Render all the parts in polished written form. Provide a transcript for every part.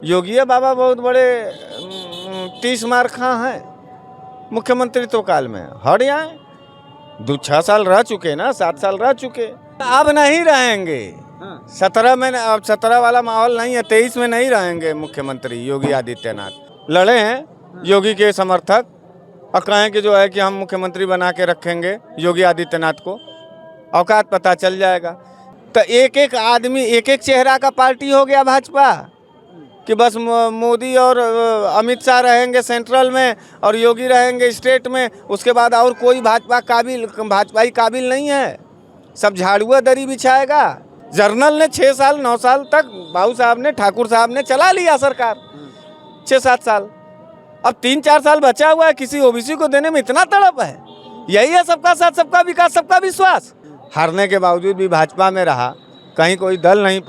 योगी बाबा बहुत बड़े 30 मार खां हैं मुख्यमंत्रित्व काल में। हट जाए, 6 साल रह चुके ना, 7 साल रह चुके, अब नहीं रहेंगे। 17 में, अब 17 वाला माहौल नहीं है, 23 में नहीं रहेंगे मुख्यमंत्री योगी आदित्यनाथ। लड़े हैं योगी के समर्थक और कहें कि जो है कि हम मुख्यमंत्री बना के रखेंगे योगी आदित्यनाथ को, औकात पता चल जाएगा। तो एक एक आदमी, एक एक चेहरा का पार्टी हो गया भाजपा कि बस मोदी और अमित शाह रहेंगे सेंट्रल में और योगी रहेंगे स्टेट में, उसके बाद और कोई भाजपाई काबिल नहीं है। सब झाड़ुआ दरी बिछाएगा। जर्नल ने 6 साल 9 साल तक बाबू साहब ने, ठाकुर साहब ने चला लिया सरकार, 6-7 साल। अब 3-4 साल बचा हुआ है, किसी ओबीसी को देने में इतना तड़प है। यही है सबका साथ, सबका विकास, सबका विश्वास। हारने के बावजूद भी भाजपा में रहा, कहीं कोई दल नहीं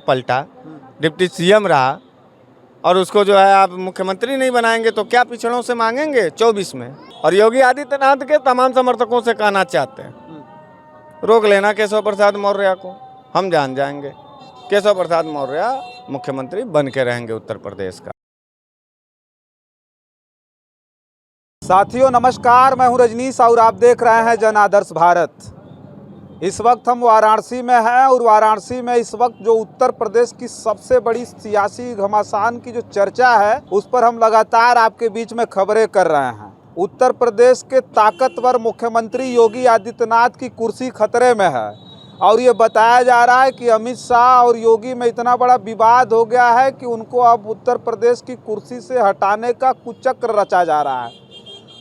पलटा, डिप्टी सीएम रहा, और उसको जो है आप मुख्यमंत्री नहीं बनाएंगे तो क्या पिछड़ों से मांगेंगे 24 में। और योगी आदित्यनाथ के तमाम समर्थकों से कहना चाहते हैं, रोक लेना केशव प्रसाद मौर्य को, हम जान जाएंगे। केशव प्रसाद मौर्य मुख्यमंत्री बन के रहेंगे उत्तर प्रदेश का। साथियों नमस्कार, मैं हूं रजनीश और आप देख रहे हैं जन आदर्श भारत। इस वक्त हम वाराणसी में हैं और वाराणसी में इस वक्त जो उत्तर प्रदेश की सबसे बड़ी सियासी घमासान की जो चर्चा है, उस पर हम लगातार आपके बीच में खबरें कर रहे हैं। उत्तर प्रदेश के ताकतवर मुख्यमंत्री योगी आदित्यनाथ की कुर्सी खतरे में है और ये बताया जा रहा है कि अमित शाह और योगी में इतना बड़ा विवाद हो गया है कि उनको अब उत्तर प्रदेश की कुर्सी से हटाने का कुचक्र रचा जा रहा है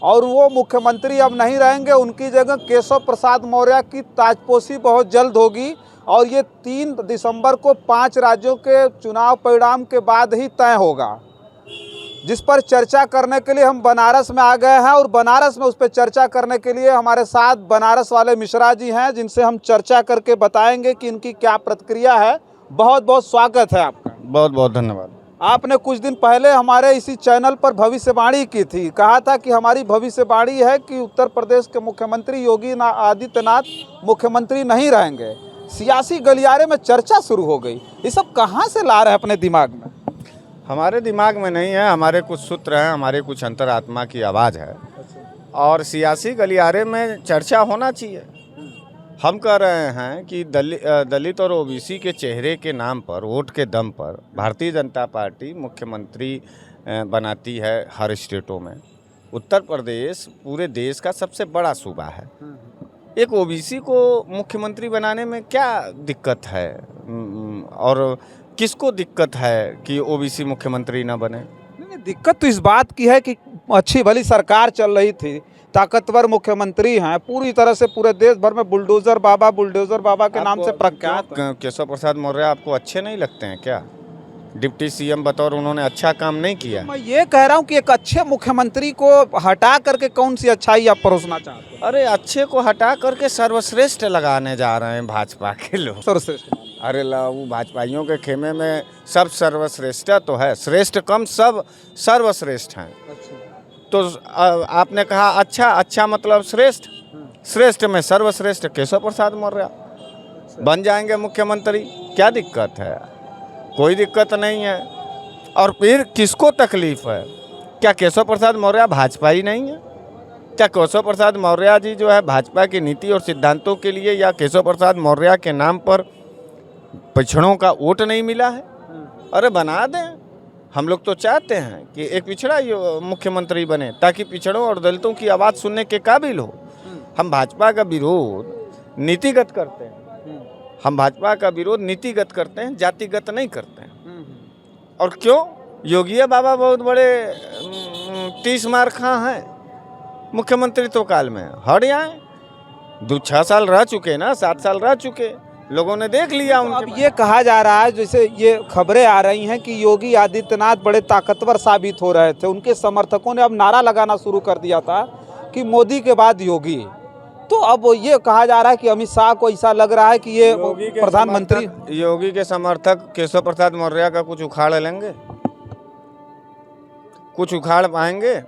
और वो मुख्यमंत्री अब नहीं रहेंगे। उनकी जगह केशव प्रसाद मौर्य की ताजपोशी बहुत जल्द होगी और ये 3 दिसंबर को 5 राज्यों के चुनाव परिणाम के बाद ही तय होगा, जिस पर चर्चा करने के लिए हम बनारस में आ गए हैं। और बनारस में उस पर चर्चा करने के लिए हमारे साथ बनारस वाले मिश्रा जी हैं, जिनसे हम चर्चा करके बताएंगे कि इनकी क्या प्रतिक्रिया है। बहुत बहुत स्वागत है आपका। बहुत बहुत धन्यवाद। आपने कुछ दिन पहले हमारे इसी चैनल पर भविष्यवाणी की थी, कहा था कि हमारी भविष्यवाणी है कि उत्तर प्रदेश के मुख्यमंत्री योगी आदित्यनाथ मुख्यमंत्री नहीं रहेंगे। सियासी गलियारे में चर्चा शुरू हो गई। ये सब कहाँ से ला रहे हैं अपने दिमाग में? हमारे दिमाग में नहीं है, हमारे कुछ सूत्र हैं, हमारे कुछ अंतरात्मा की आवाज़ है और सियासी गलियारे में चर्चा होना चाहिए। हम कह रहे हैं कि दलित और ओबीसी के चेहरे के नाम पर, वोट के दम पर भारतीय जनता पार्टी मुख्यमंत्री बनाती है हर स्टेटों में। उत्तर प्रदेश पूरे देश का सबसे बड़ा सूबा है। एक ओबीसी को मुख्यमंत्री बनाने में क्या दिक्कत है और किसको दिक्कत है कि ओबीसी मुख्यमंत्री ना बने? नहीं, दिक्कत तो इस बात की है कि अच्छी भली सरकार चल रही थी, ताकतवर मुख्यमंत्री हैं, पूरी तरह से पूरे देश भर में बुलडोजर बाबा के नाम से प्रख्यात। केशव प्रसाद मौर्य आपको अच्छे नहीं लगते हैं क्या? डिप्टी सीएम बतौर उन्होंने अच्छा काम नहीं किया? मैं ये कह रहा हूँ कि एक अच्छे मुख्यमंत्री को हटा करके कौन सी अच्छाई आप परोसना चाहते हैं? अरे अच्छे को हटा करके सर्वश्रेष्ठ लगाने जा रहे हैं भाजपा के लोग। सर्वश्रेष्ठ? अरे वो भाजपाइयों के खेमे में सब सर्वश्रेष्ठ तो है, श्रेष्ठ कम सब सर्वश्रेष्ठ हैं। तो आपने कहा अच्छा मतलब श्रेष्ठ, श्रेष्ठ में सर्वश्रेष्ठ केशव प्रसाद मौर्य बन जाएंगे मुख्यमंत्री। क्या दिक्कत है? कोई दिक्कत नहीं है। और फिर किसको तकलीफ है? क्या केशव प्रसाद मौर्य भाजपा ही नहीं है? क्या केशव प्रसाद मौर्य जी जो है भाजपा की नीति और सिद्धांतों के लिए, या केशव प्रसाद मौर्य के नाम पर पिछड़ों का वोट नहीं मिला है? अरे बना दें। हम लोग तो चाहते हैं कि एक पिछड़ा मुख्यमंत्री बने ताकि पिछड़ों और दलितों की आवाज़ सुनने के काबिल हो। हम भाजपा का विरोध नीतिगत करते हैं, हम भाजपा का विरोध नीतिगत करते हैं, जातिगत नहीं करते हैं। और क्यों? योगी बाबा बहुत बड़े 30 मार खां हैं मुख्यमंत्रित्व काल में। हट जाए, 6 साल रह चुके ना, 7 साल रह चुके, लोगों ने देख लिया उनके। अब ये कहा जा रहा है, जैसे ये खबरें आ रही हैं कि योगी आदित्यनाथ बड़े ताकतवर साबित हो रहे थे, उनके समर्थकों ने अब नारा लगाना शुरू कर दिया था कि मोदी के बाद योगी। तो अब ये कहा जा रहा है कि अमित शाह को ऐसा लग रहा है कि ये प्रधानमंत्री। योगी के समर्थक केशव प्रसाद मौर्य का कुछ उखाड़ लेंगे, कुछ उखाड़ पाएंगे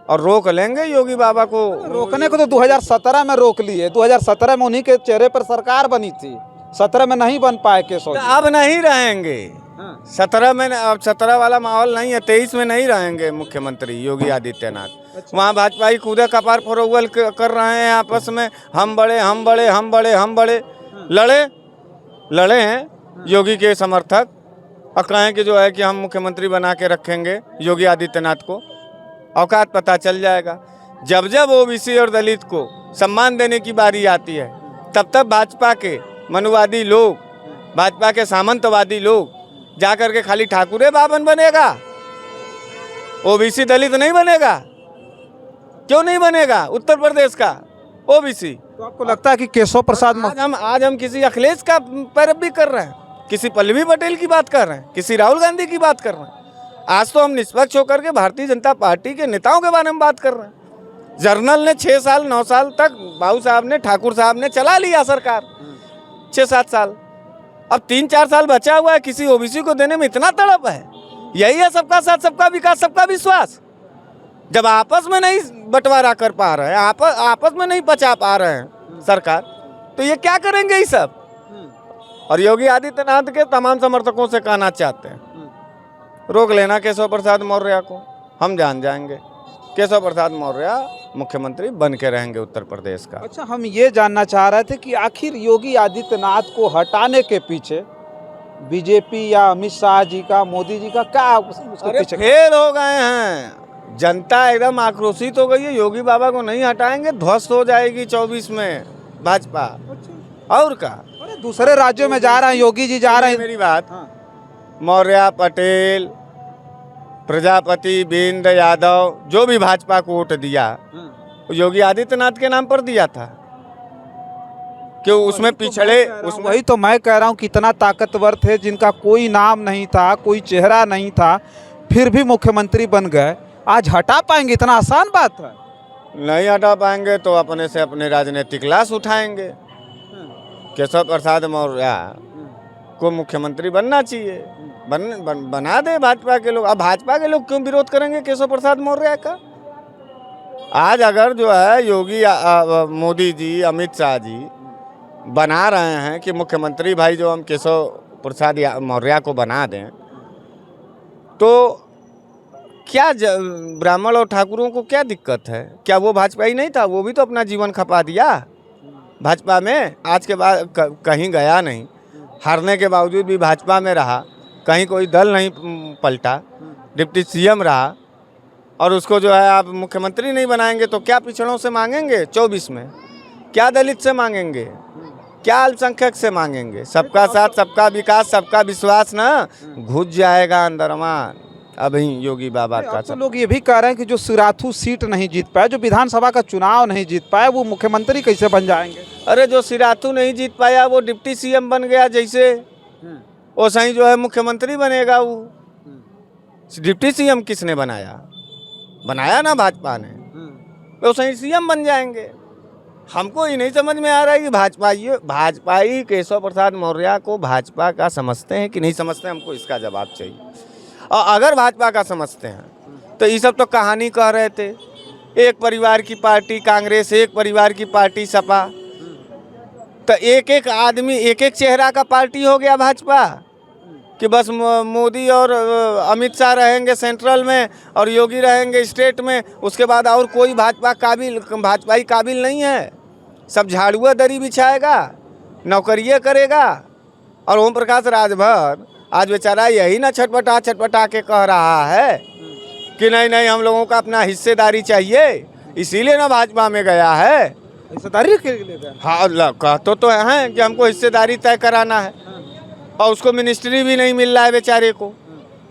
और रोक लेंगे योगी बाबा को? रोकने को तो 2017 में रोक लिए। 2017 में उन्हीं के चेहरे पर सरकार बनी थी, 17 में नहीं बन पाए केशव। अब नहीं रहेंगे। हाँ। 17 में अब 17 वाला माहौल नहीं है, 23 में नहीं रहेंगे मुख्यमंत्री योगी आदित्यनाथ। अच्छा। वहाँ भाजपा ही कूदे कपार फरोगल कर रहे हैं आपस में, हम बड़े हम बड़े हम बड़े हम बड़े। लड़े हैं योगी के समर्थक और कहें कि जो है कि हम मुख्यमंत्री बना के रखेंगे योगी आदित्यनाथ को। औकात पता चल जाएगा जब जब ओबीसी और दलित को सम्मान देने की बारी आती है, तब तब भाजपा के मनुवादी लोग, भाजपा के सामंतवादी लोग जाकर के खाली ठाकुरे बावन बनेगा, ओबीसी दलित नहीं बनेगा। क्यों नहीं बनेगा? उत्तर प्रदेश का ओबीसी। तो आपको लगता है कि केशव प्रसाद आज हम किसी अखिलेश का पैरवी कर रहे हैं, किसी पल्लवी पटेल की बात कर रहे हैं, किसी राहुल गांधी की बात कर रहे हैं? आज तो हम निष्पक्ष होकर के भारतीय जनता पार्टी के नेताओं के बारे में बात कर रहे हैं। जर्नल ने 6 साल 9 साल तक बाबू साहब ने, ठाकुर साहब ने चला लिया सरकार, 6-7 साल। अब 3-4 साल बचा हुआ है, किसी ओबीसी को देने में इतना तड़प है। यही है सबका साथ सबका विकास सबका विश्वास। जब आपस में नहीं बंटवारा कर पा रहे हैं, आपस में नहीं बचा पा रहे हैं सरकार, तो ये क्या करेंगे ये सब? और योगी आदित्यनाथ के तमाम समर्थकों से कहना चाहते हैं, रोक लेना केशव प्रसाद मौर्य को, हम जान जाएंगे। केशव प्रसाद मौर्य मुख्यमंत्री बन के रहेंगे उत्तर प्रदेश का। अच्छा, हम ये जानना चाह रहे थे कि आखिर योगी आदित्यनाथ को हटाने के पीछे बीजेपी या अमित शाह जी का, मोदी जी का क्या उसके अरे पीछे? फेल हो गए हैं, जनता एकदम आक्रोशित हो गई है। योगी बाबा को नहीं हटाएंगे, ध्वस्त हो जाएगी 24 में भाजपा। और का अरे दूसरे राज्यों में जा रहे हैं योगी जी, जा रहे हैं। मेरी बात, हाँ। मौर्य, पटेल, प्रजापति, बिंद, यादव, जो भी भाजपा को वोट दिया वो योगी आदित्यनाथ के नाम पर दिया था। क्यों उसमें पिछड़े? उसमें वही तो मैं कह रहा हूँ, कितना ताकतवर थे, जिनका कोई नाम नहीं था, कोई चेहरा नहीं था, फिर भी मुख्यमंत्री बन गए। आज हटा पाएंगे? इतना आसान बात है? नहीं हटा पाएंगे तो अपने से अपने राजनीतिक लाश उठाएंगे। केशव प्रसाद मौर्य को मुख्यमंत्री बनना चाहिए, बना दे भाजपा के लोग। अब भाजपा के लोग क्यों विरोध करेंगे केशव प्रसाद मौर्य का? आज अगर जो है योगी मोदी जी, अमित शाह जी बना रहे हैं कि मुख्यमंत्री भाई जो हम केशव प्रसाद मौर्य को बना दें, तो क्या ब्राह्मण और ठाकुरों को क्या दिक्कत है? क्या वो भाजपा ही नहीं था? वो भी तो अपना जीवन खपा दिया भाजपा में। आज के बाद कहीं गया नहीं, हारने के बावजूद भी भाजपा में रहा, कहीं कोई दल नहीं पलटा, डिप्टी सीएम रहा। और उसको जो है आप मुख्यमंत्री नहीं बनाएंगे तो क्या पिछड़ों से मांगेंगे 24 में? क्या दलित से मांगेंगे? क्या अल्पसंख्यक से मांगेंगे? सबका साथ सबका विकास सबका विश्वास ना घुस जाएगा अंदरमान। अभी योगी बाबा का तो लोग ये भी कह रहे हैं कि जो सिराथू सीट नहीं जीत पाए, जो विधानसभा का चुनाव नहीं जीत पाए, वो मुख्यमंत्री कैसे बन जाएंगे? अरे जो सिराथू नहीं जीत पाया वो डिप्टी सीएम बन गया, जैसे वो सही जो है मुख्यमंत्री बनेगा। वो डिप्टी सीएम किसने बनाया? बनाया ना भाजपा ने। वो सही सीएम बन जाएंगे। हमको ये नहीं समझ में आ रहा है कि भाजपा ही केशव प्रसाद मौर्य को भाजपा का समझते हैं कि नहीं समझते हैं। हमको इसका जवाब चाहिए। और अगर भाजपा का समझते हैं तो ये सब तो कहानी कह रहे थे, एक परिवार की पार्टी कांग्रेस, एक परिवार की पार्टी सपा, तो एक एक आदमी एक एक चेहरा का पार्टी हो गया भाजपा कि बस मोदी और अमित शाह रहेंगे सेंट्रल में और योगी रहेंगे स्टेट में। उसके बाद और कोई भाजपाई काबिल नहीं है। सब झाड़ुआ दरी बिछाएगा, नौकरियाँ करेगा। और ओम प्रकाश राजभर आज बेचारा यही ना छटपटा के कह रहा है कि नहीं हम लोगों का अपना हिस्सेदारी चाहिए, इसीलिए ना भाजपा में गया है। हिस्सेदारी के लिए गया? हाँ, कहते तो हैं कि हमको हिस्सेदारी तय कराना है, और उसको मिनिस्ट्री भी नहीं मिल रहा है बेचारे को।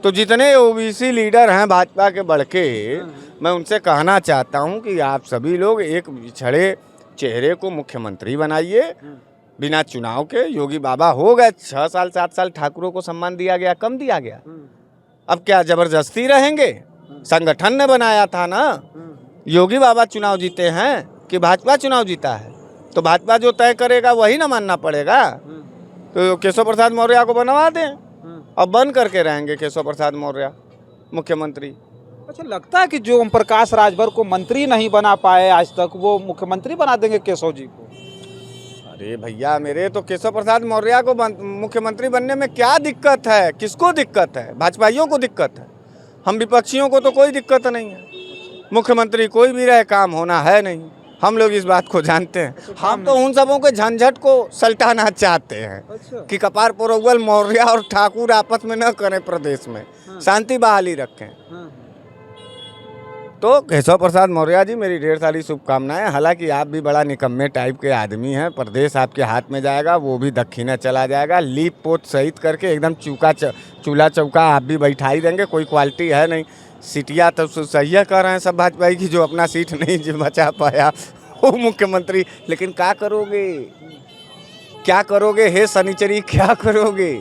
तो जितने ओबीसी लीडर हैं भाजपा के बढ़के, मैं उनसे कहना चाहता हूं कि आप सभी लोग एक पिछड़े चेहरे को मुख्यमंत्री बनाइए बिना चुनाव के। योगी बाबा हो गए 6 साल 7 साल, ठाकुरों को सम्मान दिया गया, कम दिया गया। अब क्या जबरदस्ती रहेंगे? संगठन ने बनाया था ना। योगी बाबा चुनाव जीते हैं कि भाजपा चुनाव जीता है? तो भाजपा जो तय करेगा वही ना मानना पड़ेगा। तो केशव प्रसाद मौर्य को बनवा दें, अब बन करके रहेंगे केशव प्रसाद मौर्य मुख्यमंत्री। अच्छा, लगता है कि जो ओम प्रकाश राजभर को मंत्री नहीं बना पाए आज तक, वो मुख्यमंत्री बना देंगे केशव जी को? अरे भैया मेरे, तो केशव प्रसाद मौर्य को मुख्यमंत्री बनने में क्या दिक्कत है? किसको दिक्कत है? भाजपाइयों को दिक्कत है। हम विपक्षियों को तो कोई दिक्कत नहीं है। मुख्यमंत्री कोई भी रहे, काम होना है नहीं। हम लोग इस बात को जानते हैं। हम तो उन सबों के झंझट को सल्टाना चाहते हैं कि कपार पोरौल मौर्य और ठाकुर आपस में न करें, प्रदेश में शांति बहाली रखें। तो केशव प्रसाद मौर्य जी, मेरी ढेर सारी शुभकामनाएं। हालांकि आप भी बड़ा निकम्मे टाइप के आदमी हैं। प्रदेश आपके हाथ में जाएगा, वो भी दक्षिणा चला जाएगा। लीप पोत सहित करके एकदम चूल्हा चौका आप भी बैठा ही देंगे। कोई क्वालिटी है नहीं। सीटियाँ तो सही कर रहे हैं सब भाजपा की, जो अपना सीट नहीं जो बचा पाया वो मुख्यमंत्री। लेकिन क्या करोगे, क्या करोगे हे शनिचरी, क्या करोगे?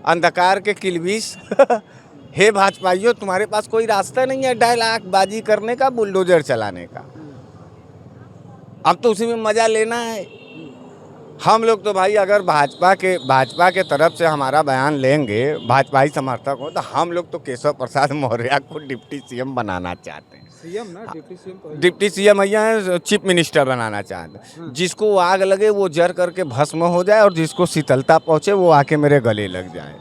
अंधकार के किलबिश हे भाजपाइयों, तुम्हारे पास कोई रास्ता नहीं है डायलॉग बाजी करने का, बुलडोजर चलाने का। अब तो उसी में मजा लेना है। हम लोग तो भाई अगर भाजपा के तरफ से हमारा बयान लेंगे, भाजपाई समर्थक हो, तो हम लोग तो केशव प्रसाद मौर्य को डिप्टी सीएम बनाना चाहते हैं। सीएम ना, डिप्टी सीएम भैया है, चीफ मिनिस्टर बनाना चाहते हैं। जिसको आग लगे वो जर करके भस्म हो जाए, और जिसको शीतलता पहुँचे वो आके मेरे गले लग जाए।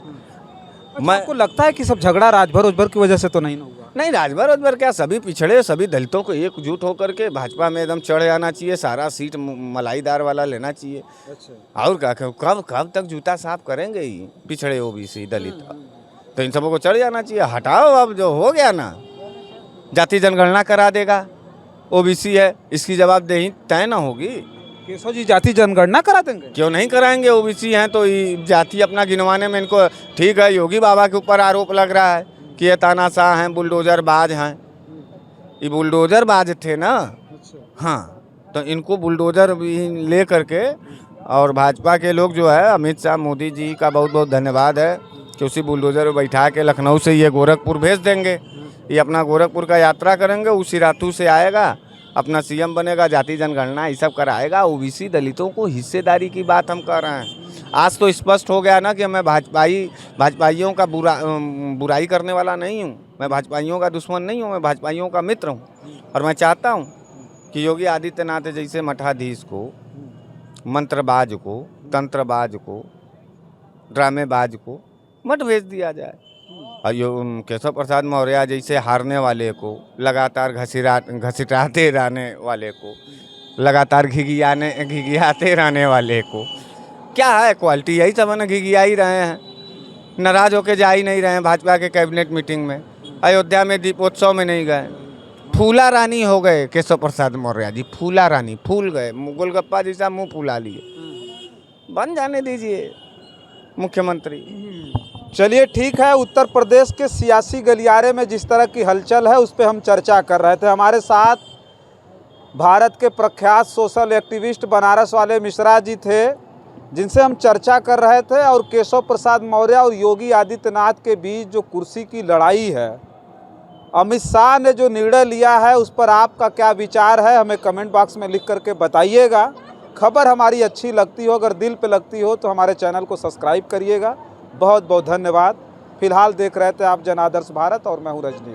मैं आपको लगता है कि सब झगड़ा राजभर की वजह से तो नहीं हुआ? नहीं, राजभर क्या, सभी पिछड़े, सभी दलितों को एकजुट होकर के भाजपा में एकदम चढ़ जाना चाहिए। सारा सीट मलाईदार वाला लेना चाहिए। अच्छा। और क्या, कब तक जूता साफ करेंगे ही पिछड़े ओबीसी दलित? तो इन सबों को चढ़ जाना चाहिए। हटाओ, अब जो हो गया ना, जाति जनगणना करा देगा, ओबीसी है, इसकी जवाबदेही तय ना होगी। केशव जी जाति जनगणना करा देंगे? क्यों नहीं कराएंगे? ओबीसी हैं तो जाति अपना गिनवाने में इनको ठीक है। योगी बाबा के ऊपर आरोप लग रहा है कि ये तानाशाह हैं, बुलडोजर बाज हैं। ये बुलडोजर बाज थे ना। हाँ, तो इनको बुलडोजर ले करके, और भाजपा के लोग जो है, अमित शाह, मोदी जी का बहुत बहुत धन्यवाद है कि उसी बुलडोजर में बैठा के लखनऊ से ये गोरखपुर भेज देंगे। ये अपना गोरखपुर का यात्रा करेंगे, उसी रातू से आएगा, अपना सीएम बनेगा, जाति जनगणना ये सब कराएगा। ओबीसी दलितों को हिस्सेदारी की बात हम कर रहे हैं। आज तो स्पष्ट हो गया ना कि मैं भाजपाइयों का बुराई करने वाला नहीं हूँ। मैं भाजपाइयों का दुश्मन नहीं हूँ, मैं भाजपाइयों का मित्र हूँ। और मैं चाहता हूँ कि योगी आदित्यनाथ जैसे मठाधीश को, मंत्रबाज को, तंत्रबाज को, ड्रामेबाज को मत भेज दिया जाए। और केशव प्रसाद मौर्य जैसे हारने वाले को, लगातार घसीटाते रहने वाले को, लगातार घिघियाते रहने वाले को, क्या है क्वालिटी? यही सब ना, घिघिया ही रहे हैं, नाराज होके जा ही नहीं रहे हैं भाजपा के कैबिनेट मीटिंग में। अयोध्या में दीपोत्सव में नहीं गए, फूला रानी हो गए केशव प्रसाद मौर्य जी। फूला रानी, फूल गए, गोलगप्पा जैसा मुंह फुला लिए। बन जाने दीजिए मुख्यमंत्री। चलिए ठीक है। उत्तर प्रदेश के सियासी गलियारे में जिस तरह की हलचल है उस पर हम चर्चा कर रहे थे। हमारे साथ भारत के प्रख्यात सोशल एक्टिविस्ट बनारस वाले मिश्रा जी थे, जिनसे हम चर्चा कर रहे थे। और केशव प्रसाद मौर्य और योगी आदित्यनाथ के बीच जो कुर्सी की लड़ाई है, अमित शाह ने जो निर्णय लिया है, उस पर आपका क्या विचार है, हमें कमेंट बॉक्स में लिख करके बताइएगा। खबर हमारी अच्छी लगती हो, अगर दिल पे लगती हो, तो हमारे चैनल को सब्सक्राइब करिएगा। बहुत बहुत धन्यवाद। फिलहाल देख रहे थे आप जन आदर्श भारत, और मैं हूँ रजनीश।